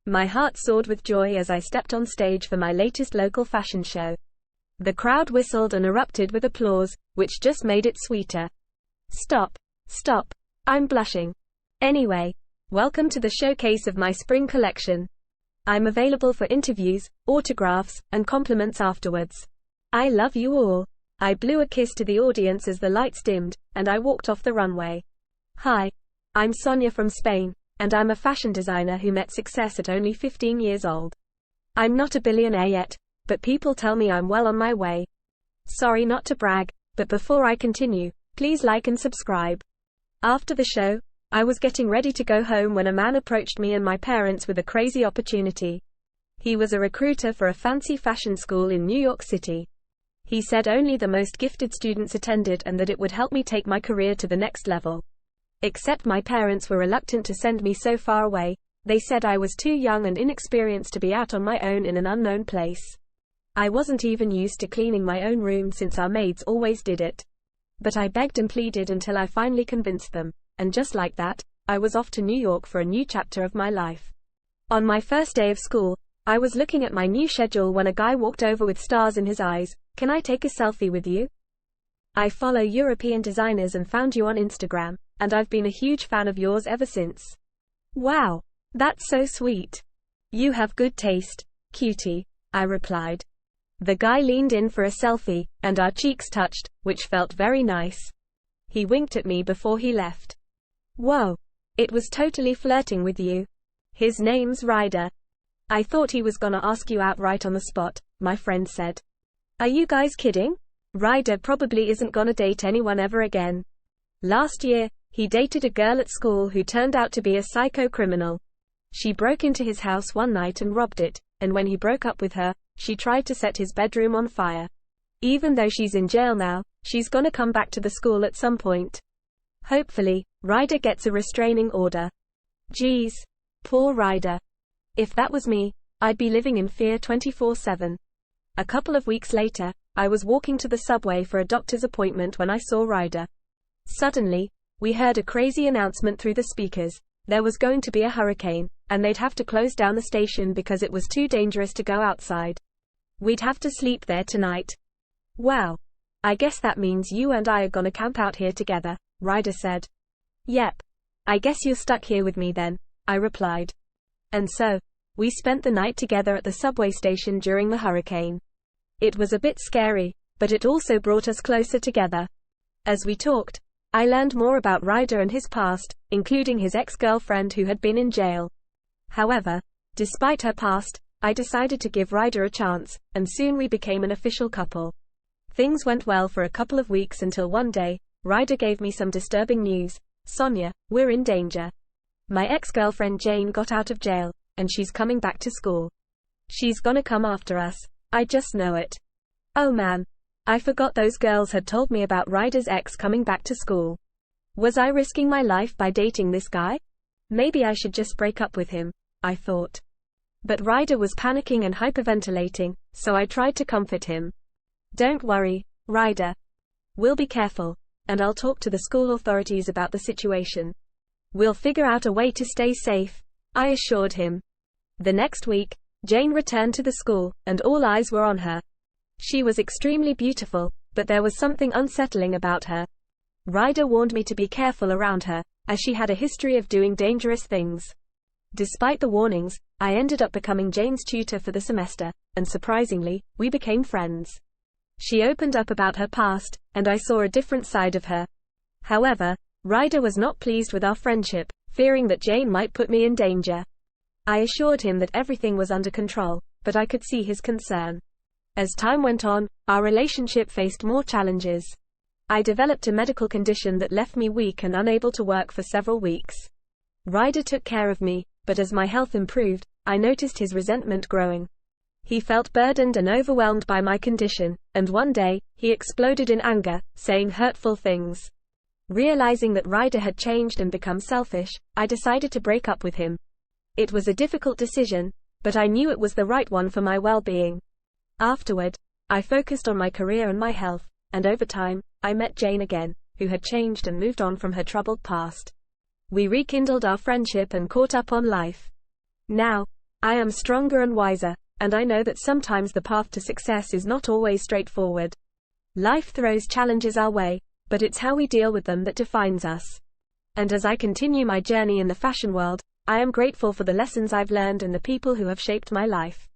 My heart soared with joy as I stepped on stage for my latest local fashion show. The crowd whistled and erupted with applause, which just made it sweeter. Stop. I'm blushing. Anyway, welcome to the showcase of my spring collection. I'm available for interviews, autographs, and compliments afterwards. I love you all. I blew a kiss to the audience as the lights dimmed, and I walked off the runway. Hi. I'm Sonya from Spain, and I'm a fashion designer who met success at only 15 years old. I'm not a billionaire yet, but people tell me I'm well on my way. Sorry not to brag, but before I continue, please like and subscribe. After the show, I was getting ready to go home when a man approached me and my parents with a crazy opportunity. He was a recruiter for a fancy fashion school in New York City. He said only the most gifted students attended and that it would help me take my career to the next level. Except my parents were reluctant to send me so far away. They said I was too young and inexperienced to be out on my own in an unknown place. I wasn't even used to cleaning my own room since our maids always did it. But I begged and pleaded until I finally convinced them, and just like that, I was off to New York for a new chapter of my life. On my first day of school, I was looking at my new schedule when a guy walked over with stars in his eyes. Can I take a selfie with you? I follow European designers and found you on Instagram, and I've been a huge fan of yours ever since. Wow, that's so sweet. You have good taste, cutie, I replied. The guy leaned in for a selfie, and our cheeks touched, which felt very nice. He winked at me before he left. Whoa, it was totally flirting with you. His name's Ryder. I thought he was gonna ask you out right on the spot, my friend said. Are you guys kidding? Ryder probably isn't gonna date anyone ever again. Last year, he dated a girl at school who turned out to be a psycho criminal. She broke into his house one night and robbed it, and when he broke up with her, she tried to set his bedroom on fire. Even though she's in jail now, she's gonna come back to the school at some point. Hopefully, Ryder gets a restraining order. Geez, poor Ryder. If that was me, I'd be living in fear 24/7. A couple of weeks later, I was walking to the subway for a doctor's appointment when I saw Ryder. Suddenly, we heard a crazy announcement through the speakers. There was going to be a hurricane, and they'd have to close down the station because it was too dangerous to go outside. We'd have to sleep there tonight. Wow. I guess that means you and I are gonna camp out here together, Ryder said. Yep. I guess you're stuck here with me then, I replied. And so, we spent the night together at the subway station during the hurricane. It was a bit scary, but it also brought us closer together. As we talked, I learned more about Ryder and his past, including his ex-girlfriend who had been in jail. However, despite her past, I decided to give Ryder a chance, and soon we became an official couple. Things went well for a couple of weeks until one day, Ryder gave me some disturbing news. Sonya, we're in danger. My ex-girlfriend Jane got out of jail, and she's coming back to school. She's gonna come after us. I just know it. Oh man. I forgot those girls had told me about Ryder's ex coming back to school. Was I risking my life by dating this guy? Maybe I should just break up with him, I thought. But Ryder was panicking and hyperventilating, so I tried to comfort him. Don't worry, Ryder. We'll be careful, and I'll talk to the school authorities about the situation. We'll figure out a way to stay safe, I assured him. The next week, Jane returned to the school, and all eyes were on her. She was extremely beautiful, but there was something unsettling about her. Ryder warned me to be careful around her, as she had a history of doing dangerous things. Despite the warnings, I ended up becoming Jane's tutor for the semester, and surprisingly, we became friends. She opened up about her past, and I saw a different side of her. However, Ryder was not pleased with our friendship, fearing that Jane might put me in danger. I assured him that everything was under control, but I could see his concern. As time went on, our relationship faced more challenges. I developed a medical condition that left me weak and unable to work for several weeks. Ryder took care of me, but as my health improved, I noticed his resentment growing. He felt burdened and overwhelmed by my condition, and one day, he exploded in anger, saying hurtful things. Realizing that Ryder had changed and become selfish, I decided to break up with him. It was a difficult decision, but I knew it was the right one for my well-being. Afterward, I focused on my career and my health, and over time, I met Jane again, who had changed and moved on from her troubled past. We rekindled our friendship and caught up on life. Now, I am stronger and wiser, and I know that sometimes the path to success is not always straightforward. Life throws challenges our way, but it's how we deal with them that defines us. And as I continue my journey in the fashion world, I am grateful for the lessons I've learned and the people who have shaped my life.